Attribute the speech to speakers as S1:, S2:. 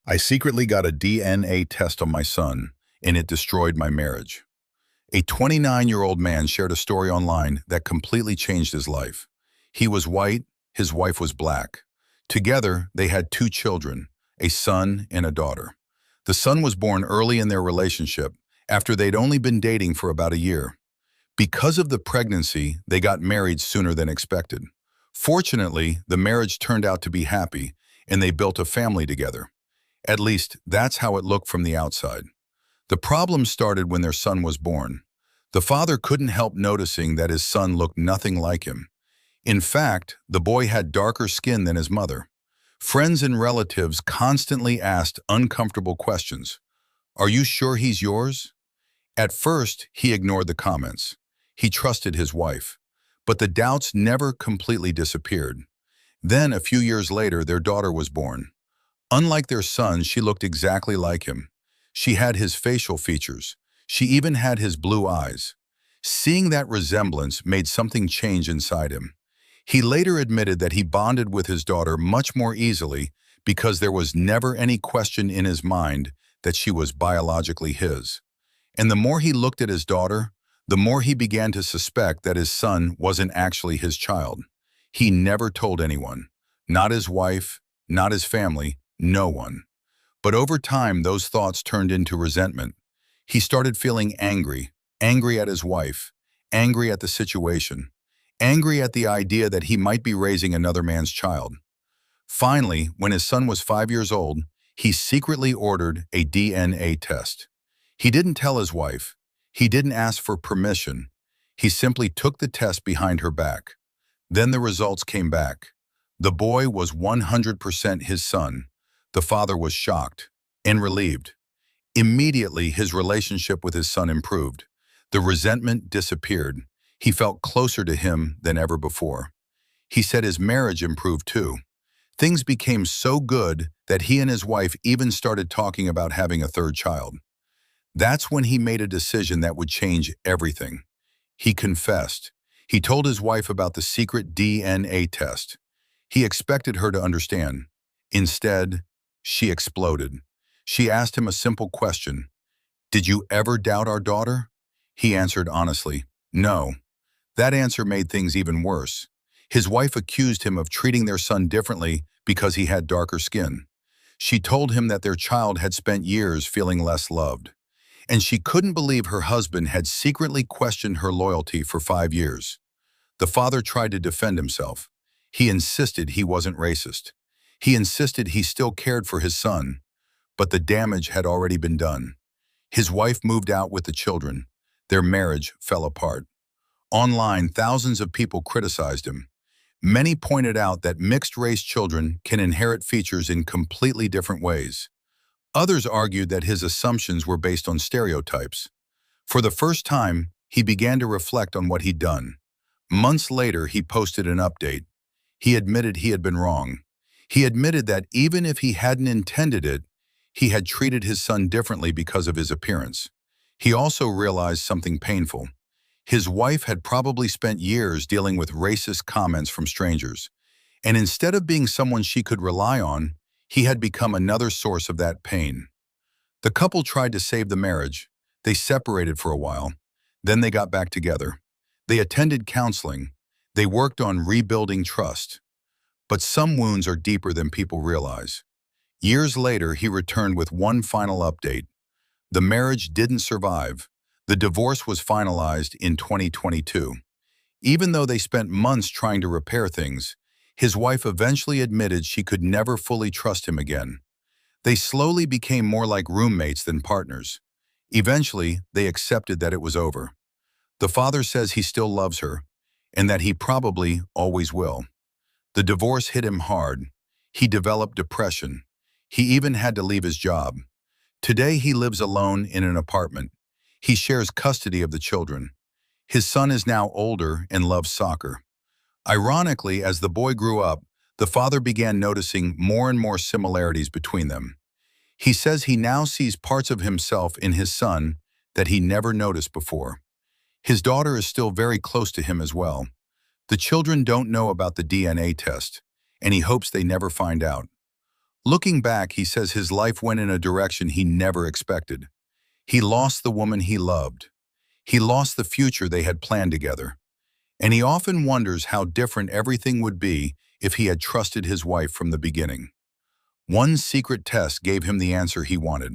S1: I secretly got a DNA test on my son, and it destroyed my marriage. A 29-year-old man shared a story online that completely changed his life. He was white, his wife was black. Together, they had two children, a son and a daughter. The son was born early in their relationship, after they'd only been dating for about a year. Because of the pregnancy, they got married sooner than expected. Fortunately, the marriage turned out to be happy, and they built a family together. At least, that's how it looked from the outside. The problem started when their son was born. The father couldn't help noticing that his son looked nothing like him. In fact, the boy had darker skin than his mother. Friends and relatives constantly asked uncomfortable questions. "Are you sure he's yours?" At first, he ignored the comments. He trusted his wife. But the doubts never completely disappeared. Then, a few years later, their daughter was born. Unlike their son, she looked exactly like him. She had his facial features. She even had his blue eyes. Seeing that resemblance made something change inside him. He later admitted that he bonded with his daughter much more easily because there was never any question in his mind that she was biologically his. And the more he looked at his daughter, the more he began to suspect that his son wasn't actually his child. He never told anyone, not his wife, not his family, no one. But over time, those thoughts turned into resentment. He started feeling angry, angry at his wife, angry at the situation, angry at the idea that he might be raising another man's child. Finally, when his son was 5 years old, he secretly ordered a DNA test. He didn't tell his wife. He didn't ask for permission. He simply took the test behind her back. Then the results came back. The boy was 100% his son. The father was shocked and relieved. Immediately, his relationship with his son improved. The resentment disappeared. He felt closer to him than ever before. He said his marriage improved too. Things became so good that he and his wife even started talking about having a third child. That's when he made a decision that would change everything. He confessed. He told his wife about the secret DNA test. He expected her to understand. Instead, she exploded. She asked him a simple question. "Did you ever doubt our daughter?" He answered honestly, "No." That answer made things even worse. His wife accused him of treating their son differently because he had darker skin. She told him that their child had spent years feeling less loved. And she couldn't believe her husband had secretly questioned her loyalty for 5 years. The father tried to defend himself. He insisted he wasn't racist. He insisted he still cared for his son. But the damage had already been done. His wife moved out with the children. Their marriage fell apart. Online, thousands of people criticized him. Many pointed out that mixed-race children can inherit features in completely different ways. Others argued that his assumptions were based on stereotypes. For the first time, he began to reflect on what he'd done. Months later, he posted an update. He admitted he had been wrong. He admitted that even if he hadn't intended it, he had treated his son differently because of his appearance. He also realized something painful. His wife had probably spent years dealing with racist comments from strangers. And instead of being someone she could rely on, he had become another source of that pain. The couple tried to save the marriage. They separated for a while. Then they got back together. They attended counseling. They worked on rebuilding trust. But some wounds are deeper than people realize. Years later, he returned with one final update. The marriage didn't survive. The divorce was finalized in 2022. Even though they spent months trying to repair things, his wife eventually admitted she could never fully trust him again. They slowly became more like roommates than partners. Eventually, they accepted that it was over. The father says he still loves her, and that he probably always will. The divorce hit him hard. He developed depression. He even had to leave his job. Today, he lives alone in an apartment. He shares custody of the children. His son is now older and loves soccer. Ironically, as the boy grew up, the father began noticing more and more similarities between them. He says he now sees parts of himself in his son that he never noticed before. His daughter is still very close to him as well. The children don't know about the DNA test, and he hopes they never find out. Looking back, he says his life went in a direction he never expected. He lost the woman he loved. He lost the future they had planned together. And he often wonders how different everything would be if he had trusted his wife from the beginning. One secret test gave him the answer he wanted.